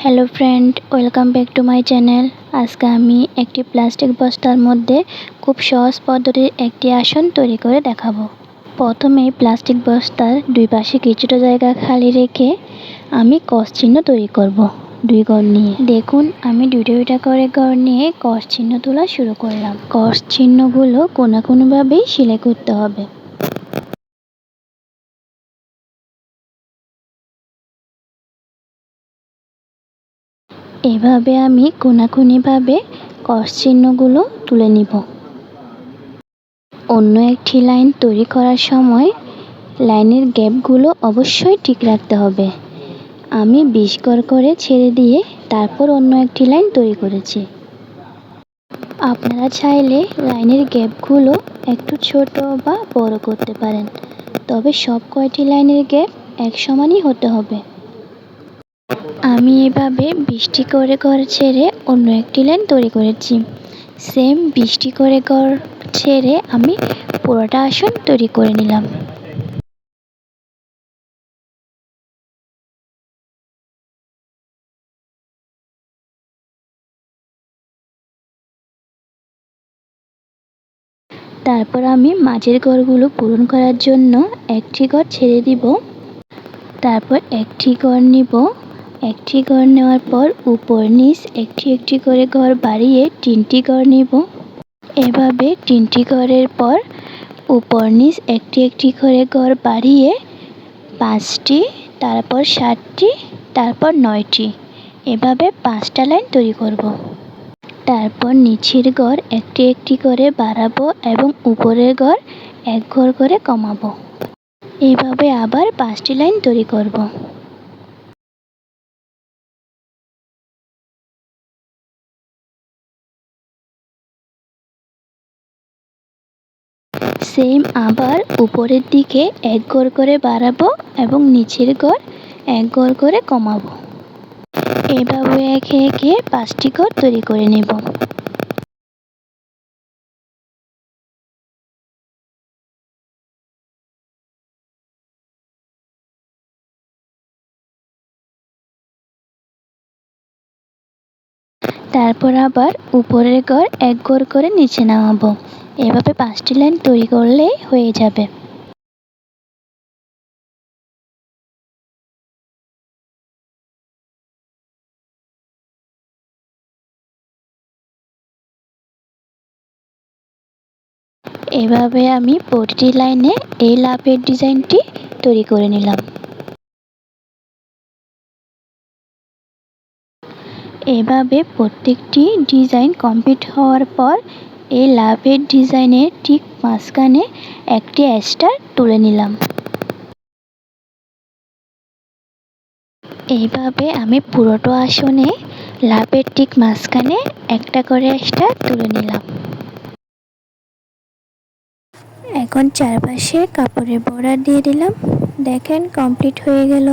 Hello friend, welcome back to my channel. আজকে আমি একটি প্লাস্টিক বস্তার মধ্যে খুব সহজ পদ্ধতির একটি আসন তৈরি করে দেখাবো। প্রথমে প্লাস্টিক বস্তার দুই পাশে কিছুটা জায়গা খালি রেখে আমি ক্রস চিহ্ন তৈরি করব। দুই গড় নিয়ে দেখুন, আমি দুইটা করে গড় নিয়ে ক্রস চিহ্ন তোলা শুরু করলাম। ক্রস চিহ্নগুলো কোনোভাবেই সেলাই করতে হবে। এভাবে আমি কোনাকুনিভাবে ক্রস চিহ্নগুলো তুলে নিব। অন্য একটি লাইন তৈরি করার সময় লাইনের গ্যাপগুলো অবশ্যই ঠিক রাখতে হবে। আমি 20 ঘর করে ছেড়ে দিয়ে তারপর অন্য একটি লাইন তৈরি করেছি। আপনারা চাইলে লাইনের গ্যাপগুলো একটু ছোট বা বড় করতে পারেন, তবে সব কয়টি লাইনের গ্যাপ এক সমানই হতে হবে। আমি এভাবে 20টি করে ঘর ছেড়ে অন্য একটি লাইন তৈরি করেছি। সেম 20টি করে ঘর ছেড়ে আমি পুরোটা আসন তৈরি করে নিলাম। তারপর আমি মাঝের ঘরগুলো পূরণ করার জন্য একটি ঘর ছেড়ে দিব। তারপর একটি ঘর নিব। একটি ঘর নেওয়ার পর উপর নিচ একটি করে ঘর বাড়িয়ে 3টি ঘর নিব। এভাবে 3টি ঘরের পর উপর নিচ একটি করে ঘর বাড়িয়ে 5টি, তারপর 7টি, তারপর 9টি, এভাবে 5টা লাইন তৈরি করব। তারপর নিচের ঘর একটি করে বাড়াবো এবং উপরের ঘর এক ঘর করে কমাবো। এইভাবে আবার 5টি লাইন তৈরি করব। সেম আবার উপরের দিকে এক ঘর করে বাড়াবো এবং নিচের ঘর এক ঘর করে কমাবো। এভাবে একে একে 5টি ঘর তৈরি করে নেব। তারপর আবার উপরের ঘর এক ঘর করে নিচে নামাবো। এভাবে 5টি লাইন তৈরি করলেই হয়ে যাবে। এভাবে আমি প্রতিটি লাইনে এই লাভের ডিজাইনটি তৈরি করে নিলাম। এভাবে প্রত্যেকটি ডিজাইন কমপ্লিট হওয়ার পর এই লাভের ডিজাইনের ঠিক মাঝখানে একটি স্টার তুলে নিলাম। এইভাবে আমি পুরোটা আসনে লাভের ঠিক মাঝখানে একটা করে স্টার তুলে নিলাম। এখন চারপাশে কাপড়ের বর্ডার দিয়ে দিলাম। দেখেন, কমপ্লিট হয়ে গেল।